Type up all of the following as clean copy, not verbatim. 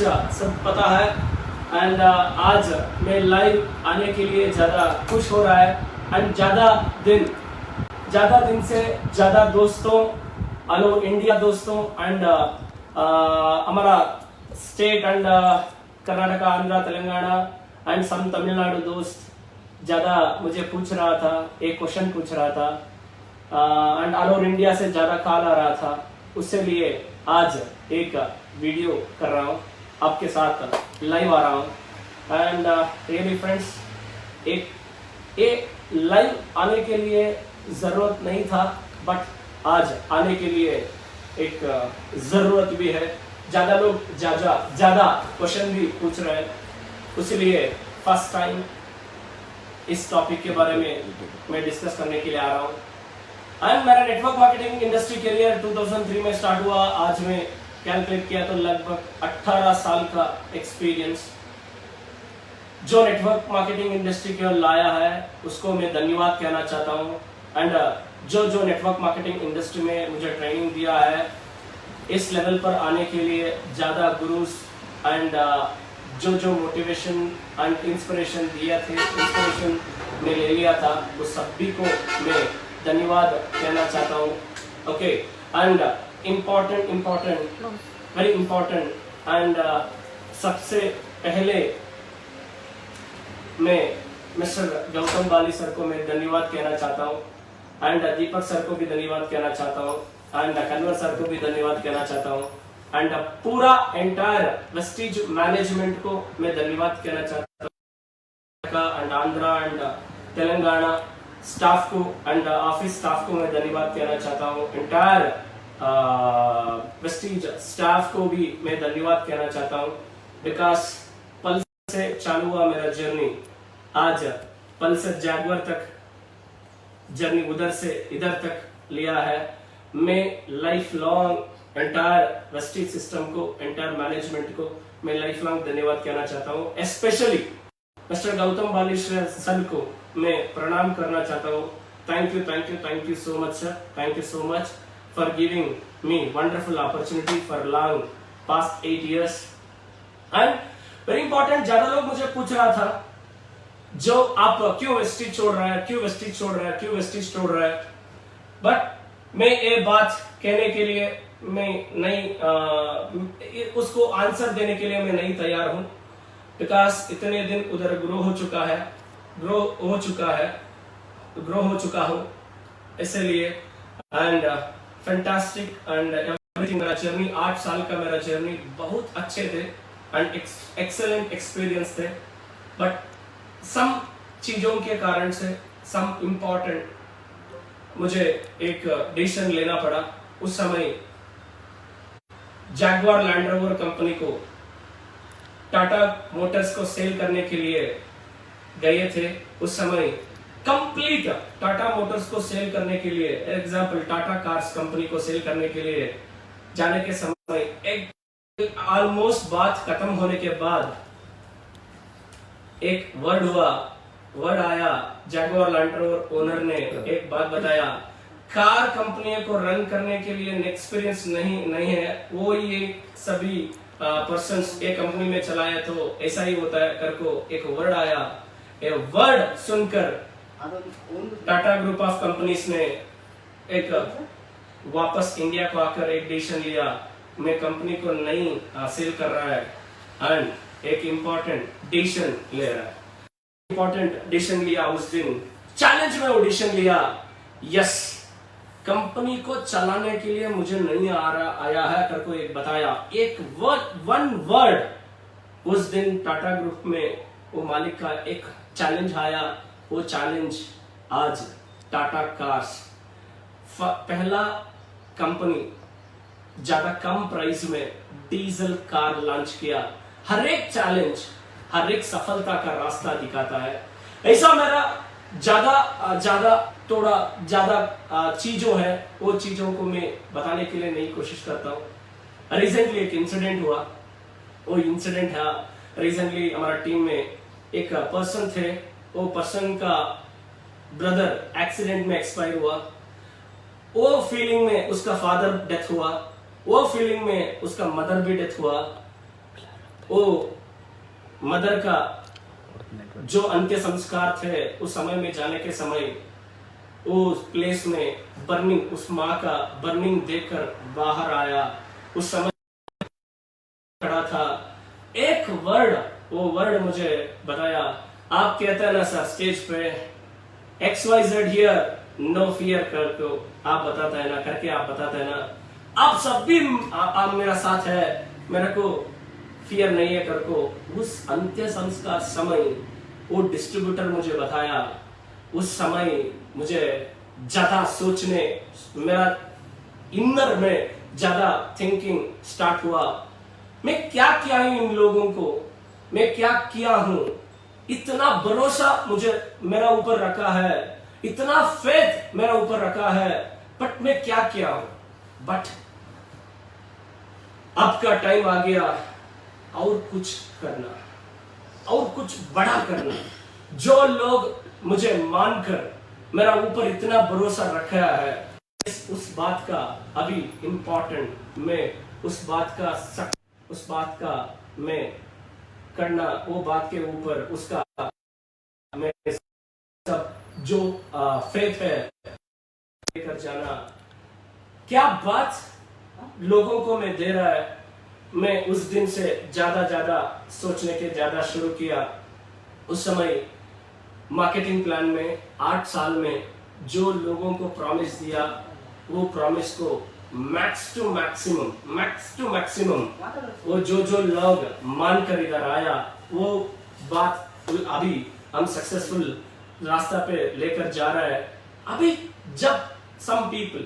सब पता है। एंड आज मैं लाइव आने के लिए ज़्यादा खुश हो रहा है। एंड ज़्यादा दिन से ज़्यादा दोस्तों, ऑल ओवर इंडिया दोस्तों, एंड हमारा state and Karnataka, Andhra, Telangana and some Tamil Nadu दोस्त ज़्यादा मुझे पूछ रहा था, एक क्वेश्चन पूछ रहा था, एंड ऑल ओवर इंडिया से ज़्यादा कॉल आ रहा था। उससे लिए आज एक वीडियो कर रहा हूँ, आपके साथ लाइव आ रहा हूँ। एंड रियली फ्रेंड्स, एक लाइव आने के लिए ज़रूरत नहीं था, बट आज आने के लिए एक ज़रूरत भी है। ज़्यादा लोग ज़्यादा क्वेश्चन भी पूछ रहे हैं, इसलिए फर्स्ट टाइम इस टॉपिक के बारे में मैं डिस्कस करने के लिए आ रहा हूँ। मेरा नेटवर्क मार्केटिंग इंडस्ट्री करियर 2003 में स्टार्ट हुआ। आज मैं कैलकुलेट किया तो लगभग 18 साल का एक्सपीरियंस जो नेटवर्क मार्केटिंग इंडस्ट्री की ओर लाया है, उसको मैं धन्यवाद कहना चाहता हूँ। एंड जो नेटवर्क मार्केटिंग इंडस्ट्री में मुझे ट्रेनिंग दिया है, इस लेवल पर आने के लिए ज़्यादा गुरुज एंड जो मोटिवेशन एंड इंस्पिरेशन दिया थे, इंस्पिरेशन में ले लिया था, उस सभी को मैं धन्यवाद कहना चाहता हूँ। Okay, and very important and सबसे पहले मैं मिस्टर गौतम बाली सर को मैं धन्यवाद कहना चाहता हूँ, एंड दीपक सर को भी धन्यवाद कहना चाहता हूँ, एंड कन्वर सर को भी धन्यवाद कहना चाहता हूँ, एंड पूरा एंटायर वेस्टीज मैनेजमेंट को मैं धन्यवाद कहना चाहता हूँ, and Andhra and Telangana staff को एंड ऑफिस स्टाफ को मैं धन्यवाद कहना चाहता हूँ। एंटायर वेस्टीज स्टाफ को भी मैं धन्यवाद कहना चाहता हूँ, बिकॉज पल्स से चालू हुआ मेरा जर्नी, आज पल्स से जैगुआर तक जर्नी, उधर से इधर तक लिया है। मैं life long entire Vestige system को, एंटायर मैनेजमेंट को मैं लाइफ लॉन्ग धन्यवाद कहना चाहता हूँ। स्पेशली मिस्टर गौतम बाली सर को मैं प्रणाम करना चाहता हूँ। Thank you so much sir, thank you so much for giving me wonderful opportunity for long past 8 years। And very important, ज्यादा लोग मुझे पूछ रहा था, जो आप क्यों वेस्टीज छोड़ रहा है, बट मैं ये बात कहने के लिए मैं नहीं, उसको आंसर देने के लिए मैं नहीं तैयार हूं, बिकॉज इतने दिन उधर ग्रो हो चुका हूं, इसलिए। एंड फैंटास्टिक एंड एवरीथिंग, मेरा जर्नी 8 साल का मेरा जर्नी बहुत अच्छे थे एंड एक्सेलेंट एक्सपीरियंस थे, बट सम चीजों के कारण से, सम इम्पोर्टेंट मुझे एक डिसीजन लेना पड़ा। उस समय जैगुआर लैंड रोवर कंपनी को टाटा मोटर्स को सेल करने के लिए गए थे। उस समय कंप्लीट टाटा मोटर्स को सेल करने के लिए, एग्जांपल टाटा कार्स कंपनी को सेल करने के लिए जाने के समय एक ऑलमोस्ट बात खत्म होने के बाद एक वर्ड आया, जैगुआर लैंड रोवर ओनर ने एक बात बताया, कार कंपनी को रन करने के लिए एक्सपीरियंस नहीं है, वो ये सभी पर्सन्स एक कंपनी में चलाया तो ऐसा ही होता है करको एक वर्ड आया। ये वर्ड सुनकर टाटा ग्रुप ऑफ कंपनीज ने एक वापस इंडिया को आकर एक डिसीजन लिया, मैं कंपनी को नहीं सेल कर रहा है, एंड एक इम्पोर्टेंट डिसीजन ले रहा है। इम्पोर्टेंट डिसीजन लिया उस दिन, चैलेंज में वो डिसीजन लिया, यस कंपनी को चलाने के लिए मुझे नहीं आया है करको एक बताया, एक वन वर्ड। उस दिन टाटा ग्रुप में वो मालिक का एक चैलेंज आया, वो चैलेंज आज टाटा कार्स पहला कंपनी ज्यादा कम प्राइस में डीजल कार लॉन्च किया। हर एक चैलेंज, हर एक सफलता का रास्ता दिखाता है। ऐसा मेरा ज्यादा चीजों है, वो चीजों को मैं बताने के लिए नहीं कोशिश करता हूँ। रिसेंटली एक इंसिडेंट हुआ, वो इंसिडेंट है रिसेंटली हमारा टीम में एक पर्सन थे, वो पर्सन का ब्रदर एक्सीडेंट में एक्सपायर हुआ, वो फीलिंग में उसका फादर डेथ हुआ, वो फीलिंग में उसका मदर भी डेथ हुआ। वो मदर का जो अंत्य संस्कार थे उस समय में जाने के समय उस प्लेस में बर्निंग, उस माँ का बर्निंग देखकर बाहर आया। उस समय खड़ा था, एक वर्ड, वो वर्ड मुझे बताया। आप कहते हैं ना सर स्टेज पे XYZ हियर नो फियर करके आप बताते हैं ना, करके आप बताते हैं ना, आप सब भी आप मेरा साथ है, मेरे को फियर नहीं है करको। उस अंत्य संस्कार समय वो डिस्ट्रीब्यूटर मुझे बताया, उस समय मुझे ज्यादा सोचने, मेरा इनर में ज्यादा थिंकिंग स्टार्ट हुआ। मैं क्या किया हूं इन लोगों को, मैं क्या किया हूं, इतना भरोसा मुझे मेरा ऊपर रखा है, इतना फेथ मेरा ऊपर रखा है, बट मैं क्या किया हूं। बट अब का टाइम आ गया और कुछ करना, और कुछ बड़ा करना। जो लोग मुझे मानकर मेरा ऊपर इतना भरोसा रखा है, उस बात का अभी इंपॉर्टेंट, मैं उस बात का मैं करना, वो बात के ऊपर उसका मैं सब जो फेथ है लेकर जाना। क्या बात लोगों को मैं दे रहा है, मैं उस दिन से ज्यादा सोचने के ज्यादा शुरू किया। उस समय मार्केटिंग प्लान में 8 साल में जो लोगों को प्रॉमिस दिया, वो प्रॉमिस को मैक्स टू मैक्सिमम वो जो लोग मानकर इधर आया, वो बात अभी हम सक्सेसफुल रास्ता पे लेकर जा रहा है। अभी जब सम पीपल,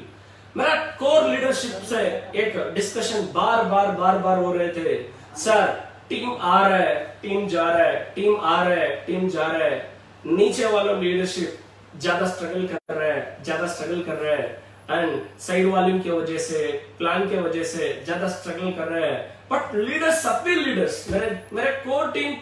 मेरा कोर लीडरशिप से एक डिस्कशन बार हो रहे थे, सर टीम आ रहा है, टीम जा रहा है, टीम आ रहा है, टीम जा रहा है। नीचे वाला लीडरशिप ज्यादा स्ट्रगल कर रहा है एंड साइड वॉल्यूम की वजह से, प्लान की वजह से ज्यादा स्ट्रगल कर रहे हैं। बट लीडर्स, सभी लीडर्स, मेरे कोर टीम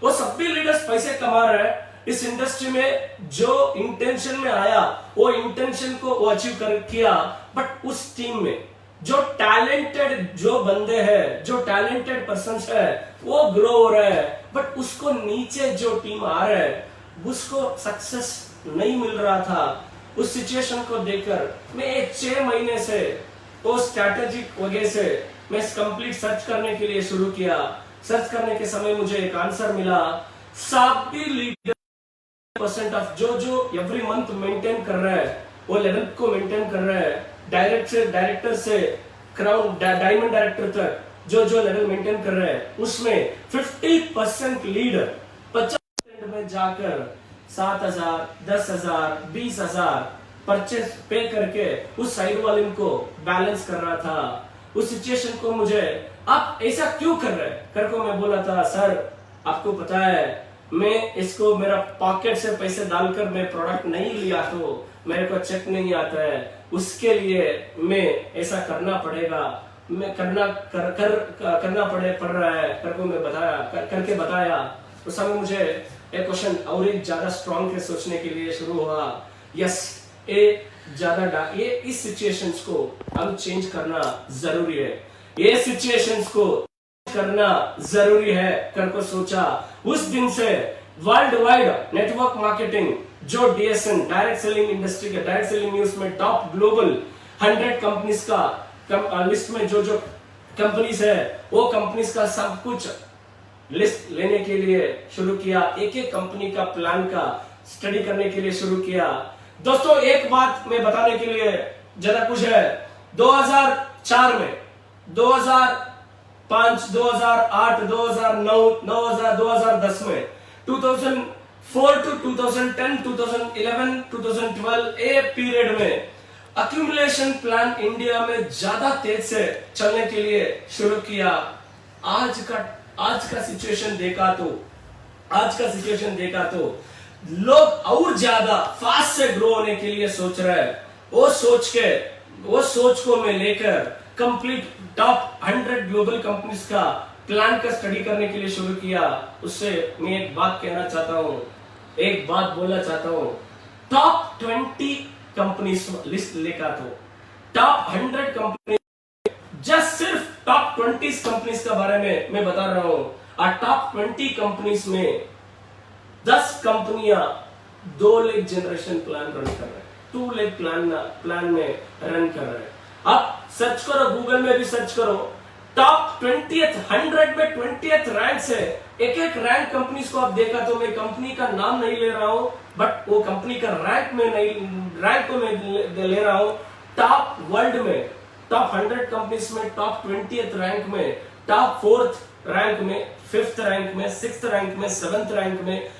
वो सभी लीडर्स पैसे कमा रहे हैं इस इंडस्ट्री में। जो इंटेंशन में आया वो इंटेंशन को वो अचीव कर किया। बट उस टीम में जो टैलेंटेड जो बंदे हैं, जो टैलेंटेड पर्संस है, वो ग्रो हो रहे हैं। बट उसको नीचे जो टीम आ रहा है उसको सक्सेस नहीं मिल रहा था। उस सिचुएशन को देखकर मैं 6 महीने से वो स्ट्रैटेजिक वजह से मैं कंप्लीट सर्च करने के लिए शुरू किया। सर्च करने के समय मुझे एक आंसर मिला, सभी लीडर % ऑफ जो एवरी मंथ मेंटेन कर रहा है, वो लेवल को मेंटेन कर रहा है। डायरेक्टर से क्राउन डायमंड डायरेक्टर तक जो लेवल मेंटेन कर रहे हैं, उसमें 50% लीडर 50% में जाकर 7,000, 10,000, 20,000 परचेस पे करके उस साइड वाले को बैलेंस कर रहा था। उस सिचुएशन को मुझे आप ऐसा क्यों कर रहे हैं करको मैं बोला था, सर आपको पता है मैं इसको मेरा पॉकेट से पैसे डालकर मैं प्रोडक्ट नहीं लिया तो मेरे को चेक नहीं आता है, उसके लिए मैं ऐसा करना पड़ेगा, मैं पड़ रहा है करको मैं करके बताया। उस समय मुझे एक क्वेश्चन और एक ज्यादा स्ट्रॉन्ग के सोचने के लिए शुरू हुआ। यस, ये इस सिचुएशंस को हम चेंज करना जरूरी है, ये सिचुएशंस को करना जरूरी है करको सोचा। उस दिन से वर्ल्ड वाइड नेटवर्क मार्केटिंग जो DSN डायरेक्ट सेलिंग इंडस्ट्री के डायरेक्ट सेलिंग न्यूज में टॉप ग्लोबल 100 कंपनीज का लिस्ट में जो कंपनीज है, वो कंपनीज का सब कुछ लिस्ट लेने के लिए शुरू किया। एक कंपनी का प्लान का स्टडी करने के लिए शुरू किया। दोस्तों एक बात मैं बताने के लिए ज्यादा कुछ है, 2004 में, 2005, 2008, 2009, 2010 में, 2004 to 2010, 2011, 2012 ए पीरियड में अक्यूमुलेशन प्लान इंडिया में ज्यादा तेज से चलने के लिए शुरू किया। आज का सिचुएशन देखा तो लोग और ज्यादा फास्ट से ग्रो होने के लिए सोच रहे हैं। वो सोच को मैं लेकर कंप्लीट टॉप 100 ग्लोबल कंपनीज का प्लान का स्टडी करने के लिए शुरू किया। उससे मैं एक बात कहना चाहता हूं, एक बात बोलना चाहता हूं, टॉप 20 कंपनीज लिस्ट लेकर तो टॉप 100 कंपनी, जस्ट सिर्फ टॉप 20 कंपनीज का बारे में मैं बता रहा हूं। टॉप 20 कंपनीज में 10 कंपनियां 2 लाख जनरेशन प्लान रन कर रहे हैं, 2 लाख प्लान में रन कर रहे हैं। आप सर्च करो, गूगल में भी सर्च करो, टॉप 20th 100 में 20th रैंक से एक एक रैंक कंपनीज को आप देखा तो मैं कंपनी का नाम नहीं ले रहा हूं, बट वो कंपनी का रैंक को मैं ले रहा हूं। टॉप वर्ल्ड में टॉप 100 कंपनीज में टॉप 20th रैंक में, टॉप 4th रैंक में, 5th रैंक में, 6th रैंक में, 7th रैंक में,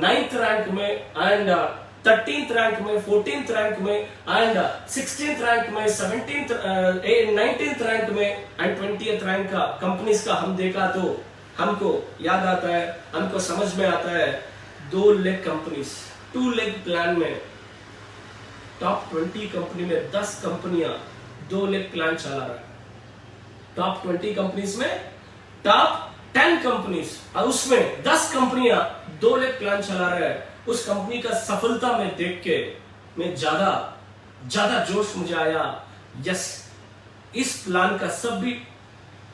9th रैंक में एंड 13th रैंक में, 14th रैंक में एंड 16th रैंक में, 19th रैंक में एंड 20th रैंक का कंपनीज का हम देखा तो हमको याद आता है, हमको समझ में आता है 2 लाख कंपनीज 2 लाख प्लान में। टॉप 20 कंपनी में 10 कंपनियां 2 लाख प्लान चला रहा है। टॉप 20 कंपनीज में टॉप 10 कंपनीज और उसमें 10 कंपनियां 2 लाख प्लान चला रहे हैं। उस कंपनी का सफलता में देख के मैं ज्यादा जोश मुझे आया। यस, इस प्लान का सब भी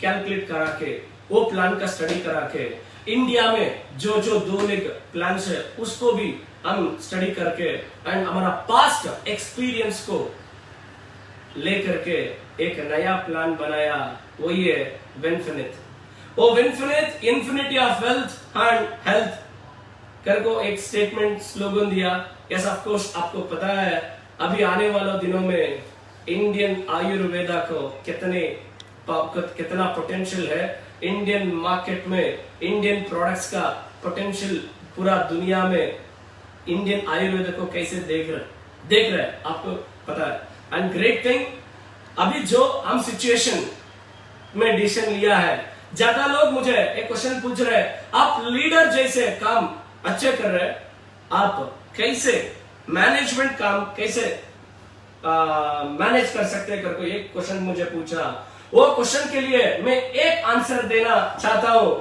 कैलकुलेट करा के, वो प्लान का स्टडी करा के, इंडिया में जो 2 लाख प्लान है उसको भी हम स्टडी करके एंड हमारा पास्ट एक्सपीरियंस को लेकर के एक नया प्लान बनाया, वो ये विनफिनिट। वो Winfinite infinity of wealth and health कर को एक स्टेटमेंट स्लोगन दिया। यस, ऑफ कोर्स आपको पता है अभी आने वाले दिनों में इंडियन आयुर्वेदा को कितना पोटेंशियल है, इंडियन मार्केट में इंडियन प्रोडक्ट्स का पोटेंशियल पूरा दुनिया में इंडियन आयुर्वेदा को कैसे देख रहे आपको पता है। एंड ग्रेट थिंग, अभी जो हम सिचुएशन में डिसीजन लिया है, ज्यादा लोग मुझे एक क्वेश्चन पूछ रहे हैं, आप लीडर जैसे काम अच्छे कर रहे हैं, आप कैसे मैनेजमेंट काम कैसे मैनेज कर सकते हैं करके एक क्वेश्चन मुझे पूछा। वो क्वेश्चन के लिए मैं एक आंसर देना चाहता हूं।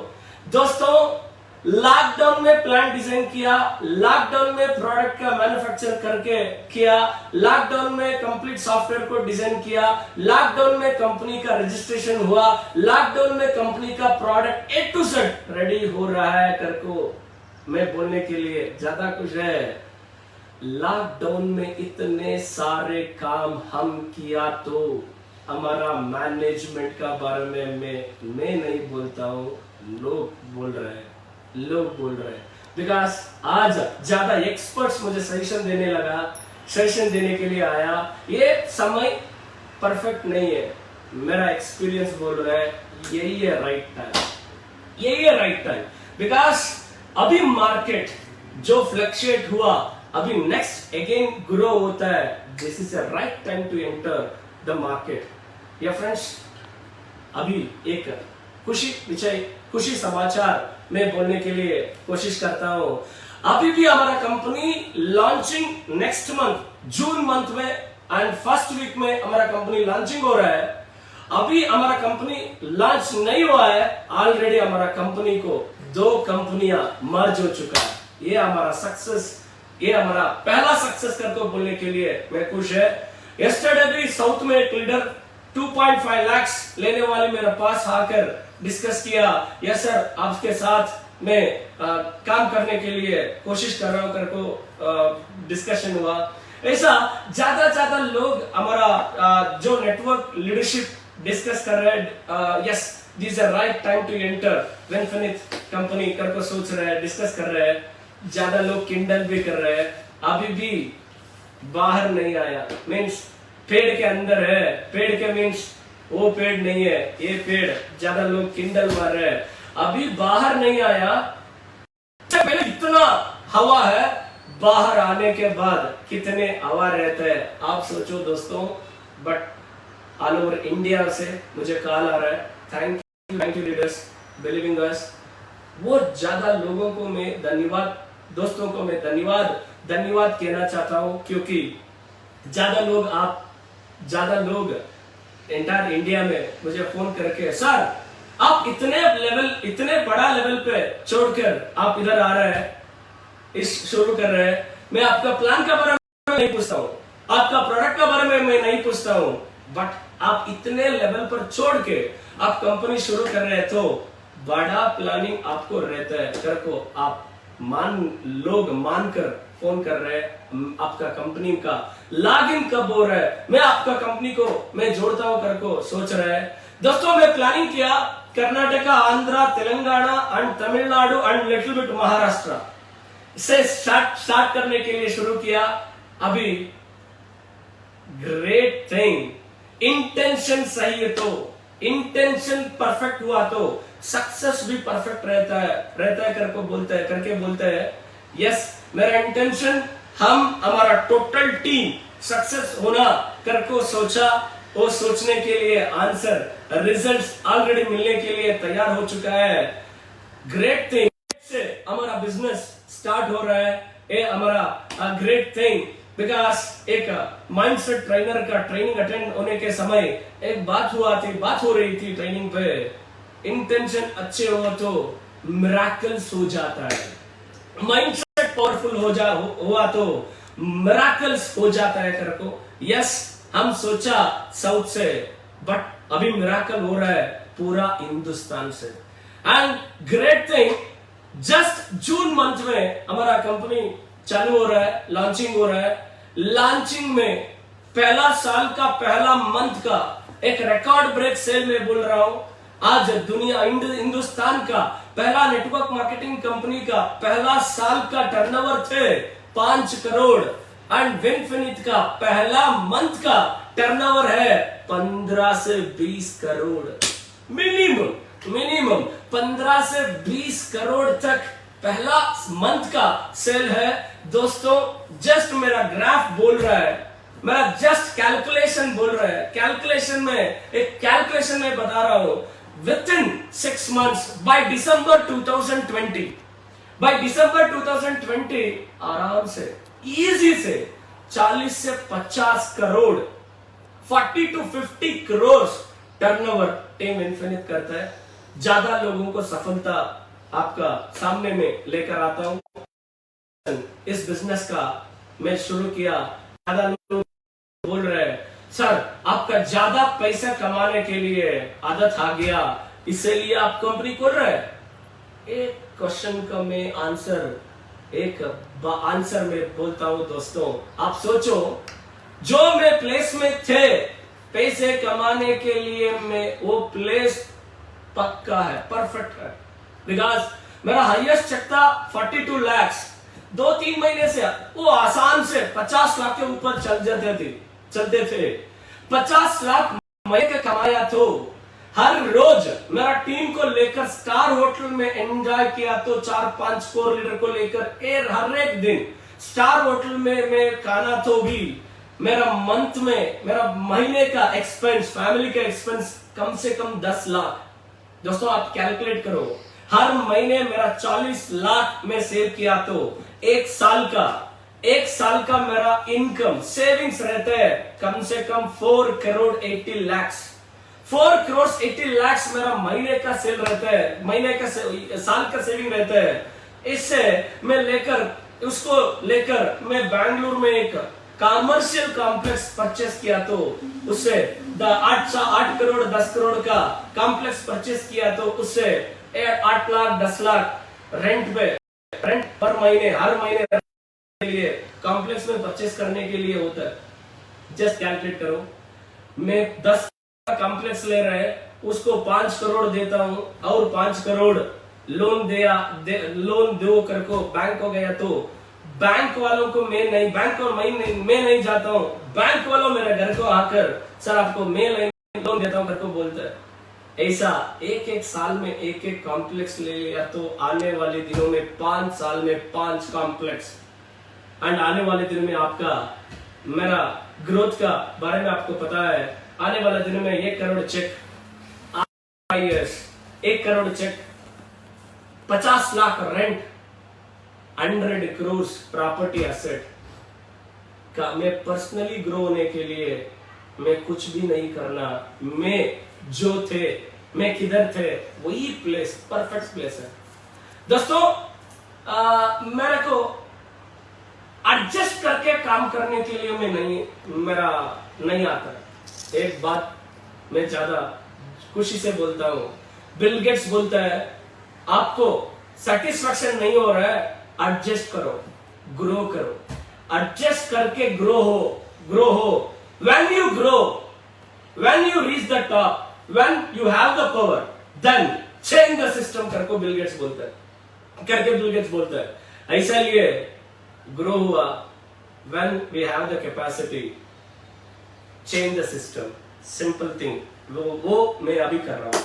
दोस्तों, लॉकडाउन में प्लान डिजाइन किया, लॉकडाउन में प्रोडक्ट का मैन्युफैक्चर करके किया, लॉकडाउन में कंप्लीट सॉफ्टवेयर को डिजाइन किया, लॉकडाउन में कंपनी का रजिस्ट्रेशन हुआ, लॉकडाउन में कंपनी का product A to Z ready हो रहा है करको मैं बोलने के लिए ज्यादा कुछ है। लॉकडाउन में इतने सारे काम हम किया तो हमारा मैनेजमेंट का बारे में मैं नहीं बोलता हूं, लोग बोल रहे हैं। बिकॉज आज ज्यादा एक्सपर्ट्स मुझे सजेशन देने के लिए आया। ये समय परफेक्ट नहीं है, मेरा एक्सपीरियंस बोल रहा है यही है राइट टाइम। बिकॉज अभी मार्केट जो फ्लक्चुएट हुआ, अभी नेक्स्ट अगेन ग्रो होता है। This is a right time to enter the market. या फ्रेंड्स, अभी एक खुशी समाचार मैं बोलने के लिए कोशिश करता हूं। अभी भी हमारा company launching next month June month में एंड फर्स्ट वीक में हमारा कंपनी लॉन्चिंग हो रहा है। अभी हमारा कंपनी लॉन्च नहीं हुआ है, ऑलरेडी हमारा कंपनी को 2 कंपनियां मर्ज हो चुका है। ये हमारा सक्सेस, ये हमारा पहला सक्सेस करके बोलने के लिए मैं खुश है। यस्टरडे भी साउथ में एक लीडर 2.5 लाख लेने वाले मेरे पास आकर डिस्कस किया। यस सर, आपके साथ मैं काम करने के लिए कोशिश कर रहा हूं करको डिस्कशन हुआ। ऐसा ज्यादा लोग हमारा जो नेटवर्क लीडरशिप डिस्कस कर रहे हैं। Yes, this is right time to enter Winfinite company करको सोच रहे हैं, डिस्कस कर रहे हैं। ज्यादा लोग किंडल भी कर रहे हैं, अभी भी बाहर नहीं आया। मीन्स पेड़ के अंदर है, पेड़ के मीन्स वो पेड़ नहीं है, ये पेड़। ज्यादा लोग किंडल मार रहे हैं, अभी बाहर नहीं आया। पहले इतना हवा है, बाहर आने के बाद कितने हवा रहते हैं आप सोचो दोस्तों। बट ऑल ओवर इंडिया से मुझे कॉल आ रहा है, थैंक यू लीडर्स बिलीविंग अस। वो ज्यादा लोगों को मैं धन्यवाद, दोस्तों को मैं धन्यवाद कहना चाहता हूं, क्योंकि ज्यादा लोग एंटायर इंडिया में मुझे फोन करके, सर आप इतने बड़ा लेवल पे छोड़कर आप इधर आ रहे हैं, इस शुरू कर रहे हैं। मैं आपका प्लान का बारे में नहीं पूछता हूँ, आपका प्रोडक्ट का बारे में मैं नहीं पूछता हूँ, बट आप इतने लेवल पर छोड़ के आप कंपनी शुरू कर रहे हैं, तो बड़ा प्लानिंग आपको रहता है। कर को आप लोग मानकर फोन कर रहे हैं, आपका कंपनी का लॉगिन कब हो रहा है, मैं आपका कंपनी को मैं जोड़ता हूं कर को सोच रहा है। दोस्तों मैं प्लानिंग किया Karnataka, Andhra, Telangana and Tamil Nadu and little bit Maharashtra से स्टार्ट करने के लिए शुरू किया। अभी ग्रेट थिंग, इंटेंशन सही है तो, इंटेंशन परफेक्ट हुआ तो सक्सेस भी परफेक्ट रहता है करके बोलते हैं यस मेरा इंटेंशन, हम हमारा टोटल टीम सक्सेस होना करको सोचा, वो सोचने के लिए आंसर रिजल्ट्स ऑलरेडी मिलने के लिए तैयार हो चुका है। ग्रेट थिंग से हमारा बिजनेस स्टार्ट हो रहा है, ये हमारा ग्रेट थिंग बिकॉज एक माइंडसेट ट्रेनर का ट्रेनिंग अटेंड होने के समय एक बात हो रही थी ट्रेनिंग पे, इंटेंशन अच्छे हो तो मिराकल्स हो जाता है, माइंडसेट पावरफुल हुआ तो मिराकल्स हो जाता है करको। यस हम सोचा साउथ से, बट अभी मिराकल हो रहा है पूरा हिंदुस्तान से। And great thing, just June month में हमारा कंपनी चालू हो रहा है, लॉन्चिंग हो रहा है। लॉन्चिंग में पहला साल का पहला मंथ का एक रिकॉर्ड ब्रेक सेल में बोल रहा हूं। आज दुनिया हिंदुस्तान का पहला नेटवर्क मार्केटिंग कंपनी का पहला साल का टर्नओवर थे 5 करोड़ एंड विनफिनिट का पहला मंथ का टर्नओवर है 15 से 20 करोड़ मिनिमम 15 से 20 करोड़ तक पहला मंथ का सेल है। दोस्तों जस्ट मेरा ग्राफ बोल रहा है, मेरा जस्ट कैलकुलेशन बोल रहा है, कैलकुलेशन में बता रहा हूं within 6 months by December 2020 आराम से इजी से 40 से 50 crore 40 to 50 crore turnover team infinite करता है। ज्यादा लोगों को सफलता आपका सामने में लेकर आता हूं। इस बिजनेस का मैं शुरू किया, ज्यादा लोग बोल रहे हैं सर आपका ज्यादा पैसा कमाने के लिए आदत आ गया, इसीलिए आप कंपनी खोल रहे हैं। एक क्वेश्चन का मैं आंसर में बोलता हूं दोस्तों, आप सोचो जो मैं प्लेस में थे पैसे कमाने के लिए, मैं वो प्लेस पक्का है, परफेक्ट है। बिकॉज मेरा हाईएस्ट चेक था 42 लाख, 2-3 महीने से वो आसान से 50 लाख के ऊपर चलते थे 50 लाख महीने का कमाया। तो हर रोज मेरा टीम को लेकर स्टार होटल में एंजॉय किया, तो 4-5 कोर लीडर को लेकर हर एक दिन स्टार होटल में मैं खाना, तो भी मेरा मंथ में मेरा महीने का एक्सपेंस, फैमिली का एक्सपेंस कम से कम 10 लाख। दोस्तों आप कैलकुलेट करो, हर महीने मेरा 40 लाख में सेव किया, तो एक साल का मेरा इनकम सेविंग्स रहते हैं कम से कम 4 करोड़ 80 लाख। 4 करोड़ 80 लाख मेरा महीने का सेल रहता है, साल का सेविंग रहता है। इससे मैं मैं बैंगलोर में एक कमर्शियल कॉम्प्लेक्स परचेस किया, तो उससे 8 करोड़ 10 करोड़ का कॉम्प्लेक्स परचेस किया, तो उससे 8 लाख 10 लाख रेंट पर महीने हर महीने के लिए कॉम्प्लेक्स में परचेस करने के लिए होता है। जस्ट कैलकुलेट करो, मैं 10 का कॉम्प्लेक्स ले रहे हैं, उसको 5 करोड़ देता हूं और 5 करोड़ लोन दो करको बैंक हो गया, तो बैंक वालों को मैं नहीं जाता हूं, बैंक वालों मेरे घर को आकर सर आपको मैं लोन देता हूं करको बोलता है। ऐसा एक साल में एक कॉम्प्लेक्स ले लिया, तो आने वाले दिनों में 5 साल में 5 कॉम्प्लेक्स, एंड आने वाले दिनों में आपका मेरा ग्रोथ का बारे में आपको पता है, आने वाले दिनों में 1 crore cheque, 1 crore cheque, 50 lakh rent, 100 crore property asset का। मैं पर्सनली ग्रो होने के लिए मैं कुछ भी नहीं करना, मैं किधर थे वही प्लेस परफेक्ट प्लेस है। दोस्तों मेरे को एडजस्ट करके काम करने के लिए मेरा नहीं आता। एक बात मैं ज्यादा खुशी से बोलता हूँ। बिल गेट्स बोलता है आपको सेटिस्फैक्शन नहीं हो रहा है, एडजस्ट करो, ग्रो करो, एडजस्ट करके ग्रो हो। When you grow, when you reach the top, when you have the power, then change the system करके बिल गेट्स बोलता है। ऐसा लिए ग्रो हुआ, when we have the capacity, change the system, simple thing, वो मैं अभी कर रहा हूं।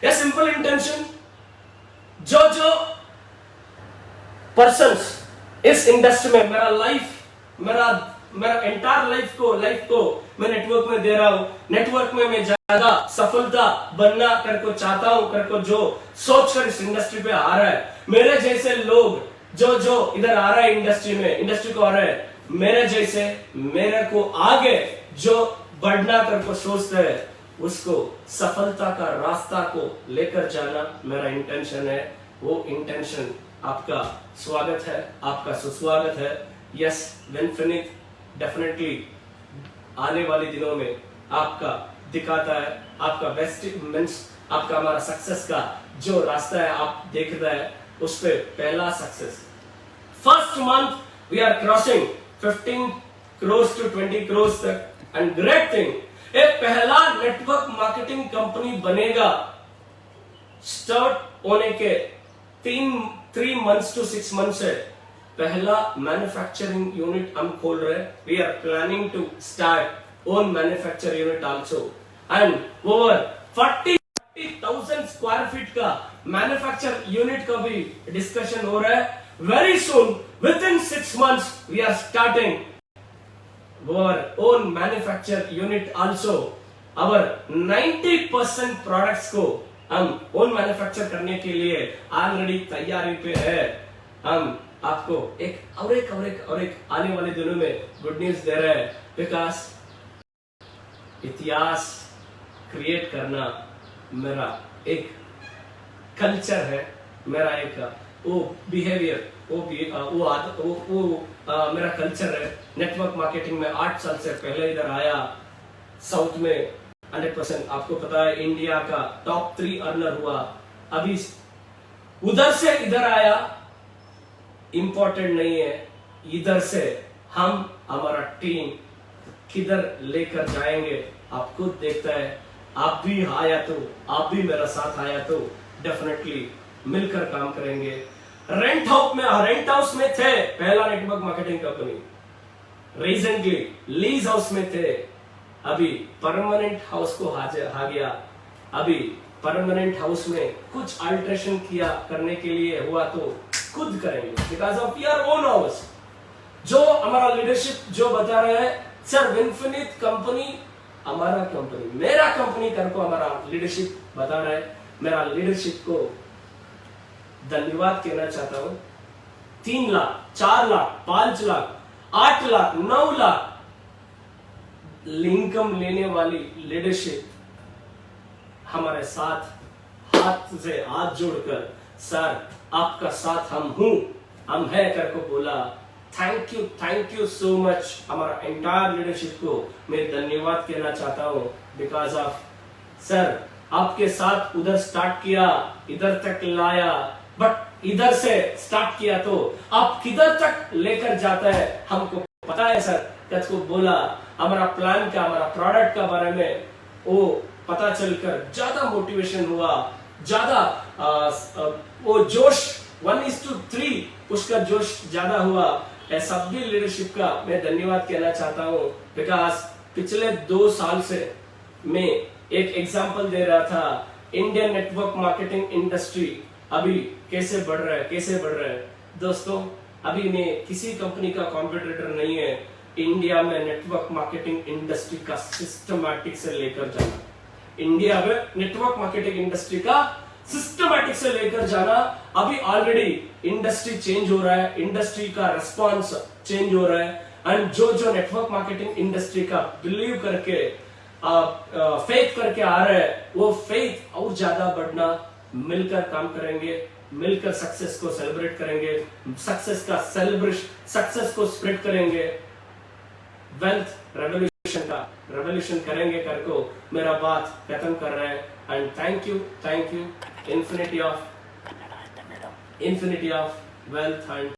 ये सिंपल इंटेंशन जो पर्सन्स इस इंडस्ट्री में मेरा एंटायर लाइफ को मैं नेटवर्क में दे रहा हूं। नेटवर्क में मैं ज्यादा सफलता बनना करको चाहता हूं, करको जो सोचकर इस इंडस्ट्री पे आ रहा है, मेरे जैसे लोग जो इधर आ रहा है इंडस्ट्री को आ रहा है, मेरे जैसे मेरे को आगे जो बढ़ना करको सोचते हैं, उसको सफलता का रास्ता को लेकर जाना मेरा इंटेंशन है। वो इंटेंशन आपका स्वागत है, आपका सुस्वागत है। यस, विनफिनिट डेफिनेटली आने वाले दिनों में आपका दिखाता है, आपका बेस्ट मीन्स आपका हमारा सक्सेस का जो रास्ता है आप देखता है, उस पे पहला success. First month we are crossing 15 crores to 20 crores तक, एंड ग्रेट थिंग, एक पहला नेटवर्क मार्केटिंग कंपनी बनेगा स्टार्ट होने के 3 months to 6 months है। पहला मैन्युफैक्चरिंग यूनिट हम खोल रहे हैं। We are planning to start own manufacture unit also, and over 40,000 square feet का मैन्युफैक्चर यूनिट का भी डिस्कशन हो रहा है। Very soon, within 6 months we are starting our own manufacture unit also। our 90% products को हम own manufacture करने के लिए ऑलरेडी तैयारी पे है। हम आपको एक आने वाले दिनों में गुड न्यूज दे रहे हैं, बिकॉज इतिहास क्रिएट करना मेरा एक कल्चर है, मेरा एक वो बिहेवियर, वो मेरा कल्चर है। नेटवर्क मार्केटिंग में 8 साल से पहले इधर आया, साउथ में 100%, आपको पता है इंडिया का टॉप 3 अर्नर हुआ। अभी उधर से इधर आया, इंपॉर्टेंट नहीं है, इधर से हम हमारा टीम किधर लेकर जाएंगे आप खुद देखता है। आप भी आया तो, आप भी मेरा साथ आया तो डेफिनेटली मिलकर काम करेंगे। रेंट हाउस में थे पहला network marketing company, recently lease house में थे, अभी परमानेंट हाउस को आ गया। अभी परमानेंट हाउस में कुछ अल्टरेशन किया करने के लिए हुआ तो खुद करेंगे, because of your own house. जो हमारा लीडरशिप जो बता रहे हैं, सर विनफिनिट कंपनी हमारा कंपनी, मेरा कंपनी करको हमारा लीडरशिप बता रहा है। मेरा लीडरशिप को धन्यवाद कहना चाहता हूं। 3 लाख, 4 लाख, 5 लाख, 8 लाख, 9 लाख इनकम लेने वाली लीडरशिप हमारे साथ हाथ से हाथ जोड़कर, सर आपका साथ हम है करके बोला। Thank you so much. हमारा एंटायर लीडरशिप को मैं धन्यवाद कहना चाहता हूं, बिकॉज ऑफ सर आपके साथ उधर स्टार्ट किया, इधर तक लाया, बट इधर से स्टार्ट किया तो आप किधर तक लेकर जाता है हमको पता है सर। कच को बोला हमारा प्लान का, हमारा प्रोडक्ट का बारे में वो पता चलकर ज्यादा मोटिवेशन हुआ, ज्यादा वो जोश 1:3 उसका जोश ज्यादा हुआ। ऐसा भी लीडरशिप का मैं धन्यवाद कहना चाहता हूँ, बिकॉज पिछले 2 साल से मैं एक एग्जांपल दे रहा था, इंडियन नेटवर्क मार्केटिंग इंडस्ट्री अभी कैसे बढ़ रहा है। दोस्तों अभी मैं किसी कंपनी का कॉम्पिटिटर नहीं है। इंडिया में नेटवर्क मार्केटिंग इंडस्ट्री का सिस्टमैटिक से लेकर जाना, इंडिया में नेटवर्क मार्केटिंग इंडस्ट्री का सिस्टमैटिक से लेकर जाना। अभी ऑलरेडी इंडस्ट्री चेंज हो रहा है, इंडस्ट्री का रिस्पॉन्स चेंज हो रहा है, एंड जो नेटवर्क मार्केटिंग इंडस्ट्री का बिलीव करके फेथ करके आ रहा है, वो फेथ और ज्यादा बढ़ना। मिलकर काम करेंगे, मिलकर सक्सेस को सेलिब्रेट करेंगे, सक्सेस को स्प्रेड करेंगे। वेल्थ रेवोल्यूशन का रेवोल्यूशन करेंगे कर को मेरा बात खत्म कर रहे हैं। And thank you infinity of wealth and